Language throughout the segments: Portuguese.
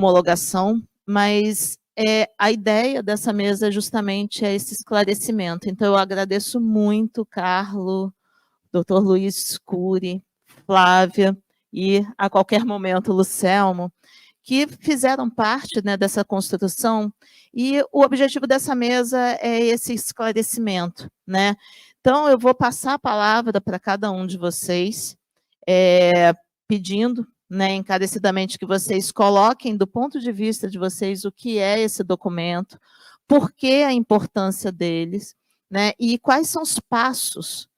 homologação, mas a ideia dessa mesa é justamente esse esclarecimento. Então, eu agradeço muito, Carlo, Dr. Luiz Cury, Flávia e, a qualquer momento, Lucelmo, que fizeram parte, né, dessa construção, e o objetivo dessa mesa é esse esclarecimento, né? Então, eu vou passar a palavra para cada um de vocês, pedindo, né, encarecidamente que vocês coloquem, do ponto de vista de vocês, o que é esse documento, por que a importância deles, né, e quais são os passos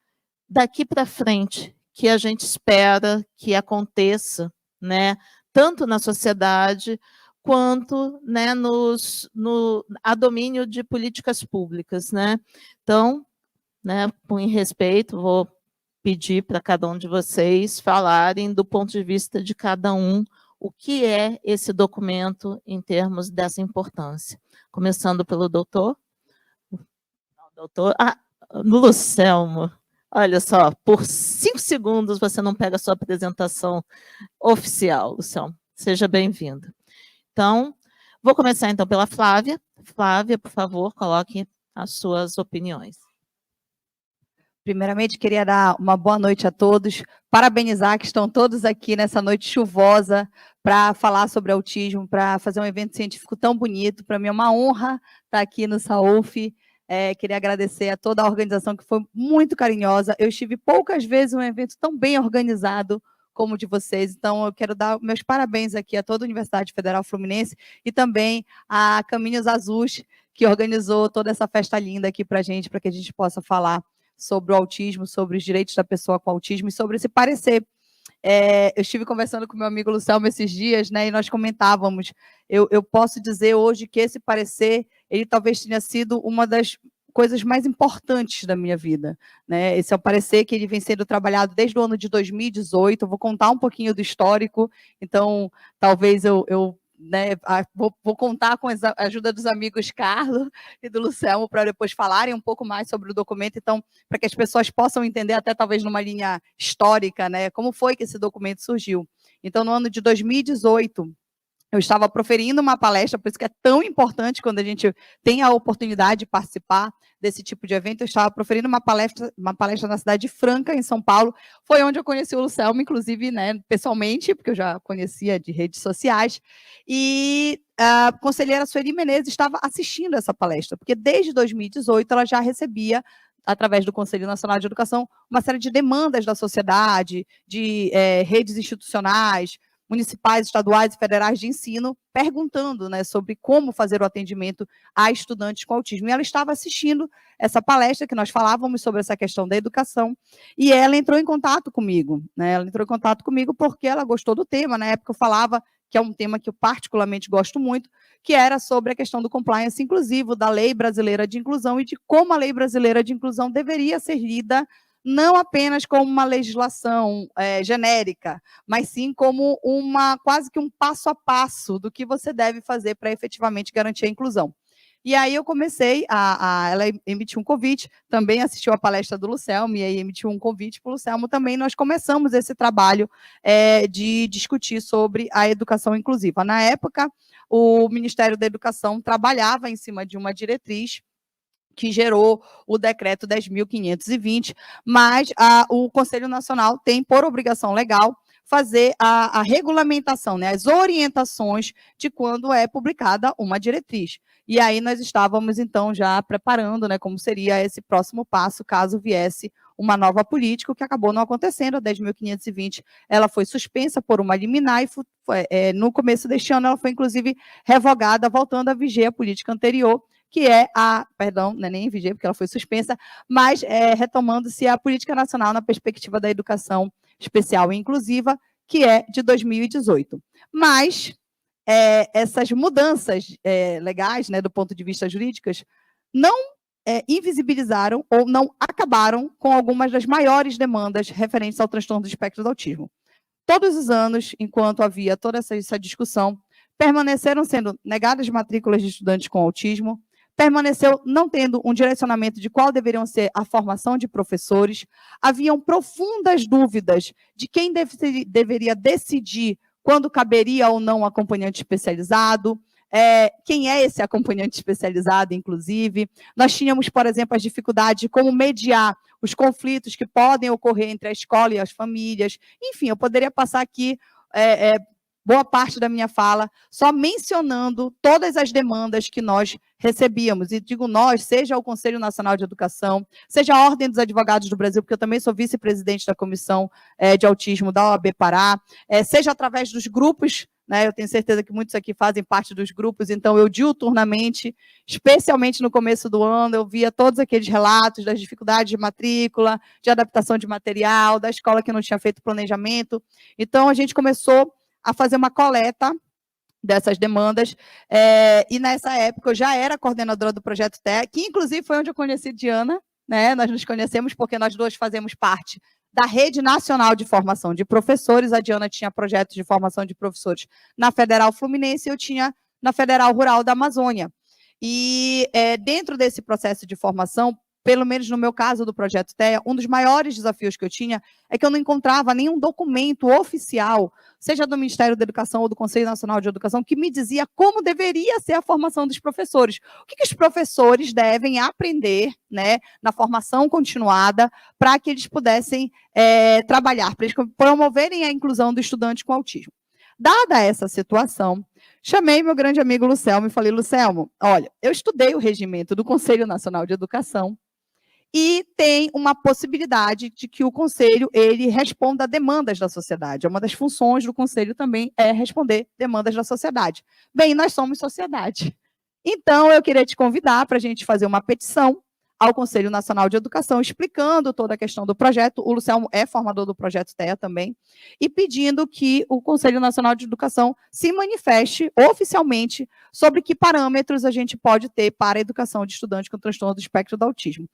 daqui para frente que a gente espera que aconteça, né, tanto na sociedade quanto, né, a domínio de políticas públicas, né? Então, né, com respeito, vou pedir para cada um de vocês falarem do ponto de vista de cada um o que é esse documento em termos dessa importância. Começando pelo doutor. Lucelmo. Olha só, por 5 segundos você não pega a sua apresentação oficial, Lucelmo. Seja bem-vindo. Então, vou começar então pela Flávia. Flávia, por favor, coloque as suas opiniões. Primeiramente, queria dar uma boa noite a todos, parabenizar que estão todos aqui nessa noite chuvosa para falar sobre autismo, para fazer um evento científico tão bonito. Para mim é uma honra estar aqui no SAUF. Queria agradecer a toda a organização, que foi muito carinhosa. Eu estive poucas vezes em um evento tão bem organizado como o de vocês. Então, eu quero dar meus parabéns aqui a toda a Universidade Federal Fluminense e também a Caminhos Azuis, que organizou toda essa festa linda aqui para a gente gente possa falar sobre o autismo, sobre os direitos da pessoa com autismo e sobre esse parecer. Eu estive conversando com meu amigo Lucelmo esses dias, né, e nós comentávamos, eu posso dizer hoje que esse parecer, ele talvez tenha sido uma das coisas mais importantes da minha vida, né? Esse é o parecer que ele vem sendo trabalhado desde o ano de 2018, eu vou contar um pouquinho do histórico, então talvez né, vou contar com a ajuda dos amigos Carlos e do Lucelmo para depois falarem um pouco mais sobre o documento, então, para que as pessoas possam entender, até talvez numa linha histórica, né, como foi que esse documento surgiu. Então, no ano de 2018, eu estava proferindo uma palestra, por isso que é tão importante quando a gente tem a oportunidade de participar desse tipo de evento. Eu estava proferindo uma palestra na cidade de Franca, em São Paulo. Foi onde eu conheci o Lucelmo, inclusive, né, pessoalmente, porque eu já conhecia de redes sociais. E a conselheira Sueli Menezes estava assistindo essa palestra, porque desde 2018 ela já recebia, através do Conselho Nacional de Educação, uma série de demandas da sociedade, de redes institucionais, municipais, estaduais e federais de ensino, perguntando, né, sobre como fazer o atendimento a estudantes com autismo. E ela estava assistindo essa palestra que nós falávamos sobre essa questão da educação, e ela entrou em contato comigo, né? Ela entrou em contato comigo porque ela gostou do tema. Na época eu falava que é um tema que eu particularmente gosto muito, que era sobre a questão do compliance inclusivo, da Lei Brasileira de Inclusão e de como a Lei Brasileira de Inclusão deveria ser lida não apenas como uma legislação genérica, mas sim como quase que um passo a passo do que você deve fazer para efetivamente garantir a inclusão. E aí eu comecei, ela emitiu um convite, também assistiu a palestra do Lucelmo, e aí emitiu um convite para o Lucelmo também. Nós começamos esse trabalho de discutir sobre a educação inclusiva. Na época, o Ministério da Educação trabalhava em cima de uma diretriz que gerou o decreto 10.520, mas o Conselho Nacional tem por obrigação legal fazer a regulamentação, né, as orientações de quando é publicada uma diretriz. E aí nós estávamos, então, já preparando, né, como seria esse próximo passo, caso viesse uma nova política, o que acabou não acontecendo. A 10.520, ela foi suspensa por uma liminar e no começo deste ano ela foi, inclusive, revogada, voltando a viger a política anterior, que é perdão, não é nem vigia, porque ela foi suspensa, mas retomando-se a Política Nacional na Perspectiva da Educação Especial e Inclusiva, que é de 2018. Mas essas mudanças legais, né, do ponto de vista jurídicas, não invisibilizaram ou não acabaram com algumas das maiores demandas referentes ao transtorno do espectro do autismo. Todos os anos, enquanto havia toda essa discussão, permaneceram sendo negadas matrículas de estudantes com autismo, permaneceu não tendo um direcionamento de qual deveriam ser a formação de professores, haviam profundas dúvidas de quem deveria decidir quando caberia ou não um acompanhante especializado, quem é esse acompanhante especializado, inclusive. Nós tínhamos, por exemplo, as dificuldades de como mediar os conflitos que podem ocorrer entre a escola e as famílias. Enfim, eu poderia passar aqui boa parte da minha fala só mencionando todas as demandas que nós recebíamos. E digo nós, seja o Conselho Nacional de Educação, seja a Ordem dos Advogados do Brasil, porque eu também sou vice-presidente da Comissão de Autismo da OAB Pará, seja através dos grupos, né, eu tenho certeza que muitos aqui fazem parte dos grupos, então eu diuturnamente, especialmente no começo do ano, eu via todos aqueles relatos das dificuldades de matrícula, de adaptação de material, da escola que não tinha feito planejamento. Então, a gente começou a fazer uma coleta dessas demandas, e nessa época eu já era coordenadora do Projeto TEA, que inclusive foi onde eu conheci Diana, né? Nós nos conhecemos porque nós duas fazemos parte da Rede Nacional de Formação de Professores. A Diana tinha projetos de formação de professores na Federal Fluminense e eu tinha na Federal Rural da Amazônia. E dentro desse processo de formação, pelo menos no meu caso do Projeto TEA, um dos maiores desafios que eu tinha é que eu não encontrava nenhum documento oficial, seja do Ministério da Educação ou do Conselho Nacional de Educação, que me dizia como deveria ser a formação dos professores. O que os professores devem aprender, né, na formação continuada para que eles pudessem trabalhar, para eles promoverem a inclusão do estudante com autismo. Dada essa situação, chamei meu grande amigo Lucelmo e falei, Lucelmo, olha, eu estudei o regimento do Conselho Nacional de Educação e tem uma possibilidade de que o Conselho ele responda a demandas da sociedade. Uma das funções do Conselho também é responder demandas da sociedade. Bem, nós somos sociedade. Então, eu queria te convidar para a gente fazer uma petição ao Conselho Nacional de Educação, explicando toda a questão do projeto. O Lucelmo é formador do Projeto TEA também, e pedindo que o Conselho Nacional de Educação se manifeste oficialmente sobre que parâmetros a gente pode ter para a educação de estudantes com transtorno do espectro do autismo.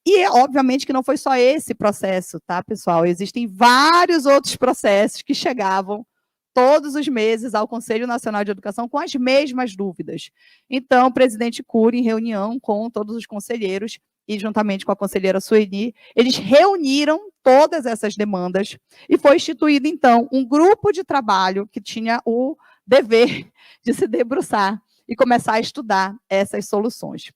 E, obviamente, que não foi só esse processo, tá, pessoal? Existem vários outros processos que chegavam todos os meses ao Conselho Nacional de Educação com as mesmas dúvidas. Então, o presidente Cury, em reunião com todos os conselheiros, e juntamente com a conselheira Sueli, eles reuniram todas essas demandas e foi instituído, então, um grupo de trabalho que tinha o dever de se debruçar e começar a estudar essas soluções.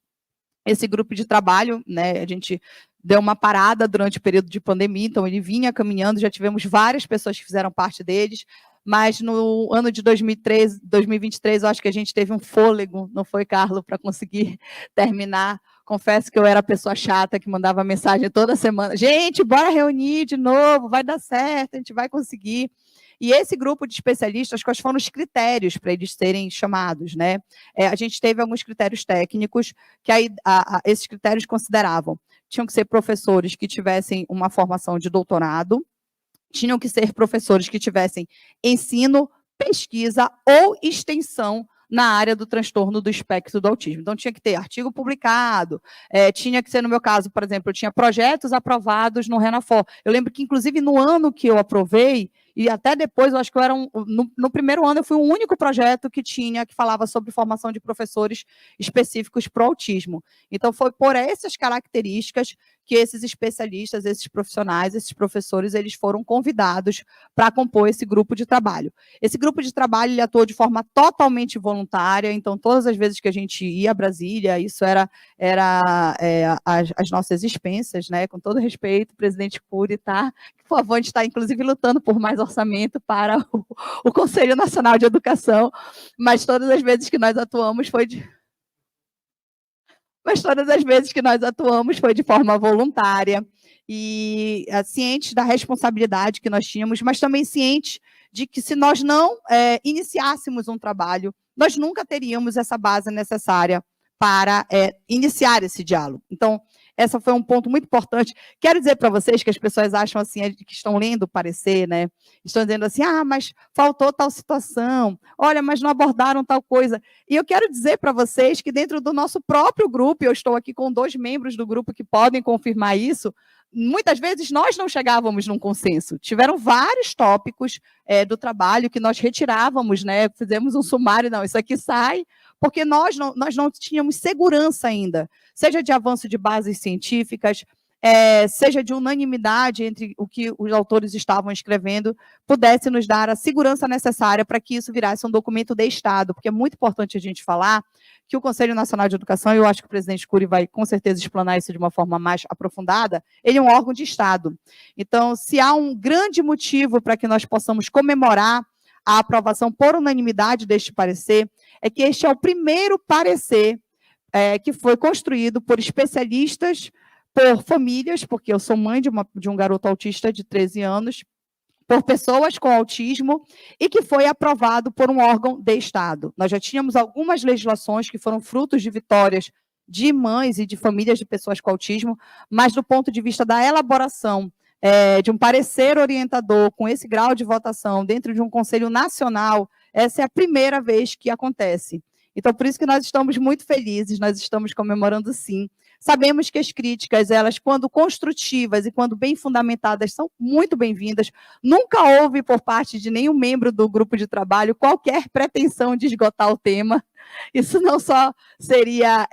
Esse grupo de trabalho, né, a gente deu uma parada durante o período de pandemia, então ele vinha caminhando, já tivemos várias pessoas que fizeram parte deles, mas no ano de 2023, eu acho que a gente teve um fôlego, não foi, Carlos, para conseguir terminar. Confesso que eu era a pessoa chata que mandava mensagem toda semana. Gente, bora reunir de novo, vai dar certo, a gente vai conseguir. E esse grupo de especialistas, quais foram os critérios para eles serem chamados, né? A gente teve alguns critérios técnicos, que aí esses critérios consideravam, tinham que ser professores que tivessem uma formação de doutorado, tinham que ser professores que tivessem ensino, pesquisa ou extensão na área do transtorno do espectro do autismo. Então, tinha que ter artigo publicado, tinha que ser, no meu caso, por exemplo, eu tinha projetos aprovados no Renafor. Eu lembro que, inclusive, no ano que eu aprovei, e até depois, eu acho que eu era no primeiro ano, eu fui o único projeto que falava sobre formação de professores específicos para o autismo. Então, foi por essas características que esses especialistas, esses profissionais, esses professores, eles foram convidados para compor esse grupo de trabalho. Esse grupo de trabalho, ele atuou de forma totalmente voluntária, então, todas as vezes que a gente ia a Brasília, isso era as nossas expensas, né? Com todo respeito, presidente Cury, tá? Por favor, a gente está, inclusive, lutando por mais orçamento para o Conselho Nacional de Educação, mas todas as vezes que nós atuamos foi de forma voluntária, e cientes da responsabilidade que nós tínhamos, mas também cientes de que se nós não iniciássemos um trabalho, nós nunca teríamos essa base necessária para iniciar esse diálogo. Então, esse foi um ponto muito importante. Quero dizer para vocês que as pessoas acham assim, que estão lendo o parecer, né? Estão dizendo assim, mas faltou tal situação, olha, mas não abordaram tal coisa. E eu quero dizer para vocês que dentro do nosso próprio grupo, eu estou aqui com 2 membros do grupo que podem confirmar isso, muitas vezes nós não chegávamos num consenso. Tiveram vários tópicos do trabalho que nós retirávamos, né? Fizemos um sumário, não, isso aqui sai, porque nós não tínhamos segurança ainda, seja de avanço de bases científicas, seja de unanimidade entre o que os autores estavam escrevendo, pudesse nos dar a segurança necessária para que isso virasse um documento de Estado, porque é muito importante a gente falar que o Conselho Nacional de Educação, e eu acho que o presidente Cury vai com certeza explanar isso de uma forma mais aprofundada, ele é um órgão de Estado. Então, se há um grande motivo para que nós possamos comemorar a aprovação por unanimidade deste parecer, é que este é o primeiro parecer que foi construído por especialistas, por famílias, porque eu sou mãe de um garoto autista de 13 anos, por pessoas com autismo, e que foi aprovado por um órgão de Estado. Nós já tínhamos algumas legislações que foram frutos de vitórias de mães e de famílias de pessoas com autismo, mas do ponto de vista da elaboração de um parecer orientador com esse grau de votação dentro de um Conselho Nacional, essa é a primeira vez que acontece. Então, por isso que nós estamos muito felizes, nós estamos comemorando sim. Sabemos que as críticas, elas, quando construtivas e quando bem fundamentadas, são muito bem-vindas. Nunca houve, por parte de nenhum membro do grupo de trabalho, qualquer pretensão de esgotar o tema. Isso não só seria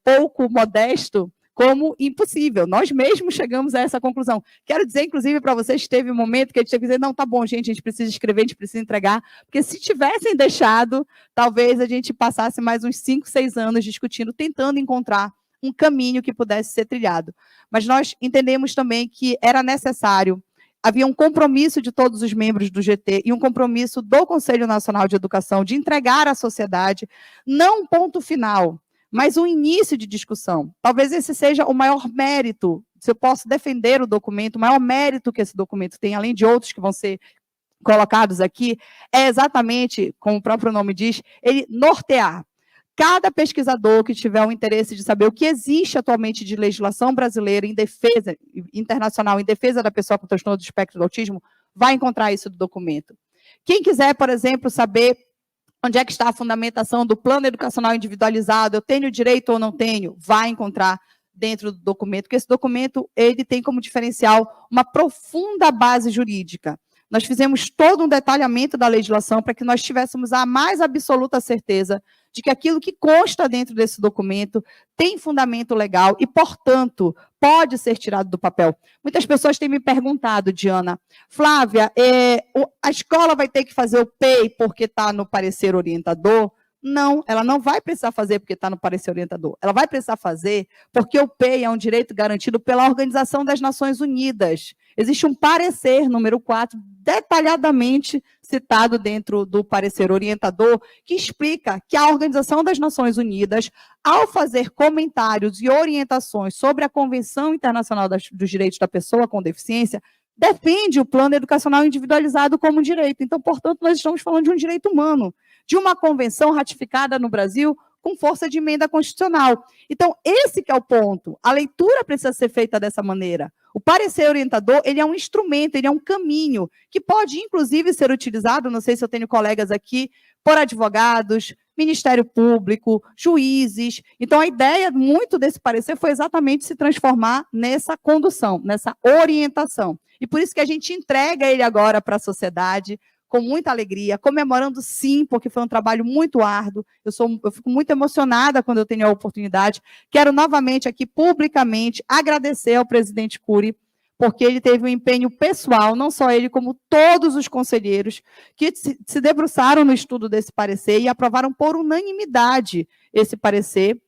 pouco modesto, como impossível. Nós mesmos chegamos a essa conclusão. Quero dizer, inclusive, para vocês, teve um momento que a gente teve que dizer, não, tá bom, gente, a gente precisa escrever, a gente precisa entregar, porque se tivessem deixado, talvez a gente passasse mais uns 5, 6 anos discutindo, tentando encontrar um caminho que pudesse ser trilhado. Mas nós entendemos também que era necessário, havia um compromisso de todos os membros do GT e um compromisso do Conselho Nacional de Educação de entregar à sociedade, não um ponto final, mas um início de discussão. Talvez esse seja o maior mérito, se eu posso defender o documento, o maior mérito que esse documento tem, além de outros que vão ser colocados aqui, é exatamente, como o próprio nome diz, ele nortear. Cada pesquisador que tiver o interesse de saber o que existe atualmente de legislação brasileira em defesa, internacional, em defesa da pessoa com transtorno do espectro do autismo, vai encontrar isso no documento. Quem quiser, por exemplo, saber onde é que está a fundamentação do plano educacional individualizado, eu tenho direito ou não tenho, vai encontrar dentro do documento, porque esse documento ele tem como diferencial uma profunda base jurídica. Nós fizemos todo um detalhamento da legislação para que nós tivéssemos a mais absoluta certeza de que aquilo que consta dentro desse documento tem fundamento legal e, portanto, pode ser tirado do papel. Muitas pessoas têm me perguntado, Diana, Flávia, a escola vai ter que fazer o PEI porque está no parecer orientador? Não, ela não vai precisar fazer porque está no parecer orientador. Ela vai precisar fazer porque o PEI é um direito garantido pela Organização das Nações Unidas. Existe um parecer, número 4, detalhadamente citado dentro do parecer orientador, que explica que a Organização das Nações Unidas, ao fazer comentários e orientações sobre a Convenção Internacional dos Direitos da Pessoa com Deficiência, defende o plano educacional individualizado como um direito. Então, portanto, nós estamos falando de um direito humano, de uma convenção ratificada no Brasil com força de emenda constitucional. Então, esse que é o ponto. A leitura precisa ser feita dessa maneira. O parecer orientador, ele é um instrumento, ele é um caminho, que pode, inclusive, ser utilizado, não sei se eu tenho colegas aqui, por advogados, Ministério Público, juízes. Então, a ideia muito desse parecer foi exatamente se transformar nessa condução, nessa orientação. E por isso que a gente entrega ele agora para a sociedade, com muita alegria, comemorando sim, porque foi um trabalho muito árduo. Eu fico muito emocionada quando eu tenho a oportunidade. Quero novamente aqui, publicamente, agradecer ao presidente Cury, porque ele teve um empenho pessoal, não só ele, como todos os conselheiros, que se debruçaram no estudo desse parecer e aprovaram por unanimidade esse parecer,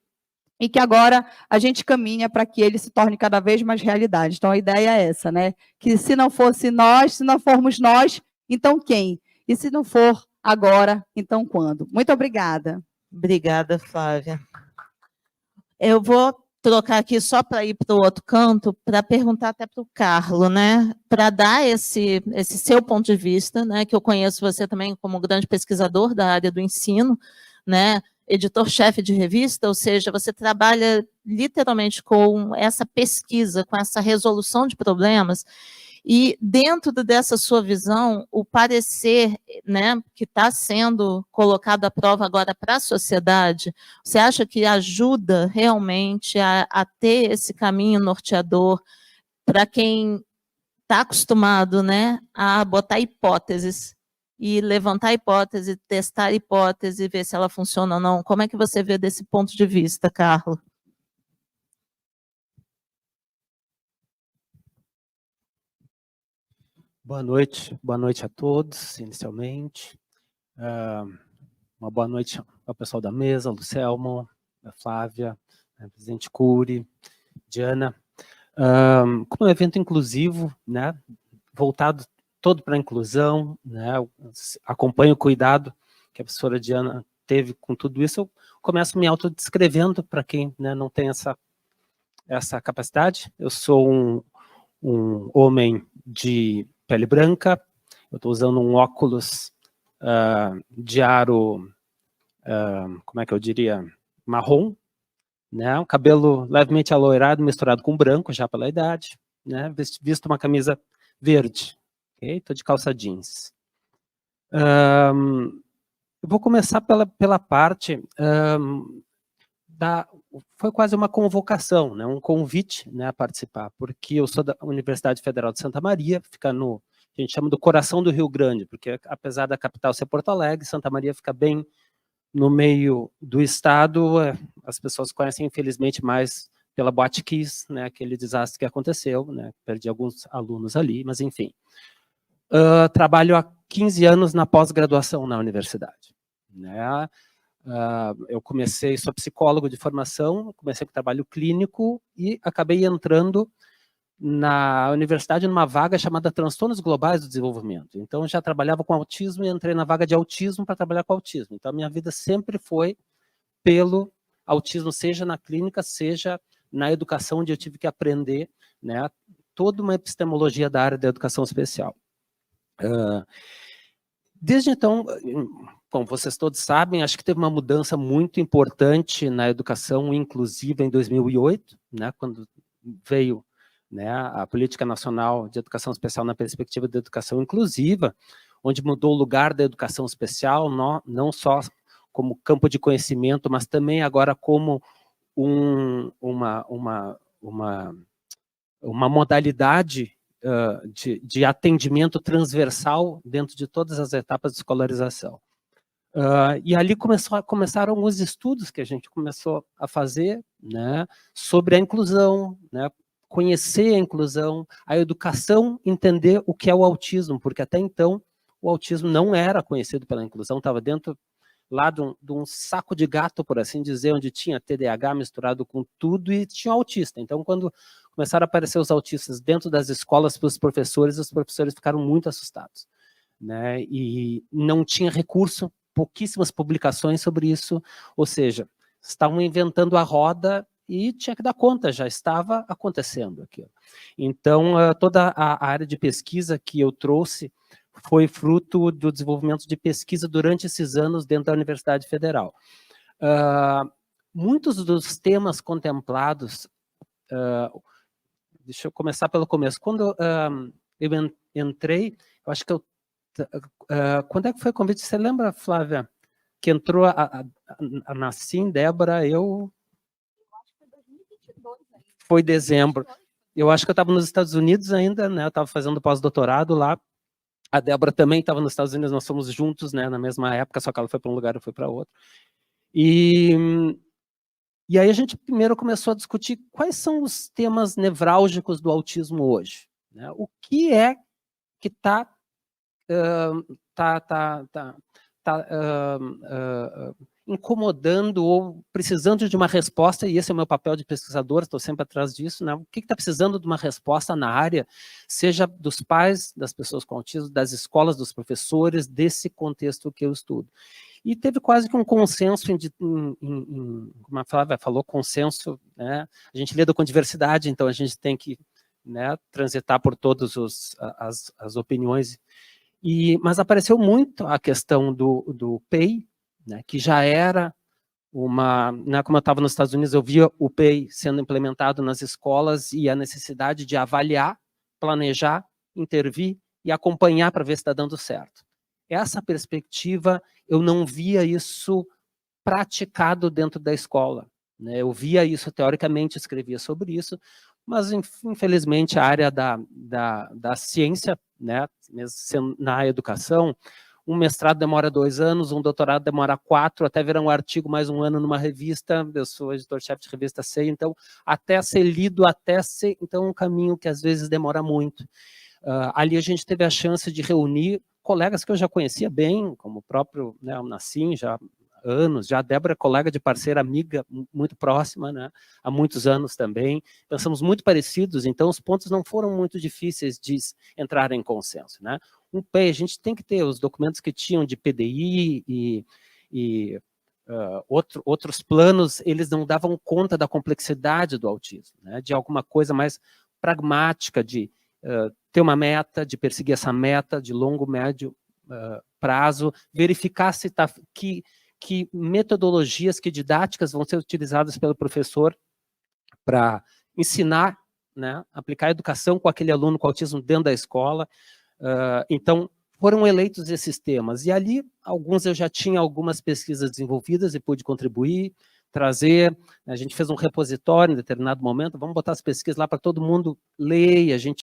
e que agora a gente caminha para que ele se torne cada vez mais realidade. Então, a ideia é essa, né? Que se não fosse nós, se não formos nós, então quem? E se não for agora, então quando? Muito obrigada. Obrigada, Flávia. Eu vou trocar aqui só para ir para o outro canto, para perguntar até para o Carlos, né? Para dar esse seu ponto de vista, né? Que eu conheço você também como grande pesquisador da área do ensino, né? Editor-chefe de revista, ou seja, você trabalha literalmente com essa pesquisa, com essa resolução de problemas. E dentro dessa sua visão, o parecer, né, que está sendo colocado à prova agora para a sociedade, você acha que ajuda realmente a ter esse caminho norteador para quem está acostumado, né, a botar hipóteses e levantar a hipótese, testar a hipótese, ver se ela funciona ou não? Como é que você vê desse ponto de vista, Carlos? Boa noite a todos, inicialmente. Uma boa noite ao pessoal da mesa, Lucelmo, a Flávia, a presidente Cury, Diana. Como é um evento inclusivo, né, voltado todo para a inclusão, né, acompanho o cuidado que a professora Diana teve com tudo isso, eu começo me autodescrevendo para quem, né, não tem essa capacidade. Eu sou um homem de pele branca, eu estou usando um óculos de aro, como é que eu diria, marrom, né? Um cabelo levemente alourado, misturado com branco, já pela idade, né? Visto uma camisa verde, ok? Estou de calça jeans. Eu vou começar pela parte foi quase uma convocação, né, um convite, né, a participar, porque eu sou da Universidade Federal de Santa Maria, fica no, a gente chama do coração do Rio Grande, porque apesar da capital ser Porto Alegre, Santa Maria fica bem no meio do estado. As pessoas conhecem, infelizmente, mais pela Boate Kiss, né, aquele desastre que aconteceu, né, perdi alguns alunos ali, mas enfim. Trabalho há 15 anos na pós-graduação na universidade, né. Eu sou psicólogo de formação, comecei com trabalho clínico e acabei entrando na universidade numa vaga chamada Transtornos Globais do Desenvolvimento. Então, já trabalhava com autismo e entrei na vaga de autismo para trabalhar com autismo. Então, a minha vida sempre foi pelo autismo, seja na clínica, seja na educação, onde eu tive que aprender, né, toda uma epistemologia da área da educação especial. Desde então, como vocês todos sabem, acho que teve uma mudança muito importante na educação inclusiva em 2008, né, quando veio, né, a Política Nacional de Educação Especial na perspectiva da educação inclusiva, onde mudou o lugar da educação especial, não só como campo de conhecimento, mas também agora como uma modalidade de atendimento transversal dentro de todas as etapas de escolarização. E ali começaram os estudos que a gente começou a fazer, né, sobre a inclusão, né, conhecer a inclusão, a educação, entender o que é o autismo, porque até então o autismo não era conhecido pela inclusão, estava dentro lá de um saco de gato, por assim dizer, onde tinha TDAH misturado com tudo e tinha autista. Então, quando começaram a aparecer os autistas dentro das escolas para os professores ficaram muito assustados, né? E não tinha recurso, pouquíssimas publicações sobre isso, ou seja, estavam inventando a roda e tinha que dar conta, já estava acontecendo aquilo. Então, toda a área de pesquisa que eu trouxe foi fruto do desenvolvimento de pesquisa durante esses anos dentro da Universidade Federal. Muitos dos temas contemplados, deixa eu começar pelo começo. Quando eu entrei, eu acho que quando é que foi o convite? Você lembra, Flávia, que entrou a Nassim, Débora, eu acho que foi 2022 ainda. Foi dezembro. Eu acho que eu estava nos Estados Unidos ainda, né? Eu estava fazendo pós-doutorado lá. A Débora também estava nos Estados Unidos, nós fomos juntos, né, na mesma época, só que ela foi para um lugar e eu fui para outro. E aí a gente primeiro começou a discutir quais são os temas nevrálgicos do autismo hoje, né? O que é que está incomodando ou precisando de uma resposta, e esse é o meu papel de pesquisador, estou sempre atrás disso, né? O que está precisando de uma resposta na área, seja dos pais, das pessoas com autismo, das escolas, dos professores, desse contexto que eu estudo. E teve quase que um consenso, como a Flávia falou, consenso, né? A gente lida com diversidade, então a gente tem que, né, transitar por todas as opiniões. Mas apareceu muito a questão do PEI, né, que já era né, como eu estava nos Estados Unidos, eu via o PEI sendo implementado nas escolas e a necessidade de avaliar, planejar, intervir e acompanhar para ver se está dando certo. Essa perspectiva, eu não via isso praticado dentro da escola, né? Eu via isso teoricamente, escrevia sobre isso, mas infelizmente a área da ciência, né, mesmo na educação, um mestrado demora 2 anos, um doutorado demora 4, até virar um artigo mais 1 ano numa revista, eu sou editor-chefe de revista CEI, então até ser lido, então é um caminho que às vezes demora muito. Ali a gente teve a chance de reunir colegas que eu já conhecia bem, como o próprio, né, o Nassim, já há anos, já a Débora é colega de parceira, amiga, muito próxima, né, há muitos anos também. Pensamos muito parecidos, então os pontos não foram muito difíceis de entrar em consenso, né. A gente tem que ter os documentos que tinham de PDI e outros planos, eles não davam conta da complexidade do autismo, né, de alguma coisa mais pragmática, de ter uma meta, de perseguir essa meta de longo, médio prazo, verificar se que metodologias, que didáticas vão ser utilizadas pelo professor para ensinar, né, aplicar a educação com aquele aluno com autismo dentro da escola. Então, foram eleitos esses temas. E ali, alguns eu já tinha algumas pesquisas desenvolvidas e pude contribuir, trazer. A gente fez um repositório em determinado momento, vamos botar as pesquisas lá para todo mundo ler, e a gente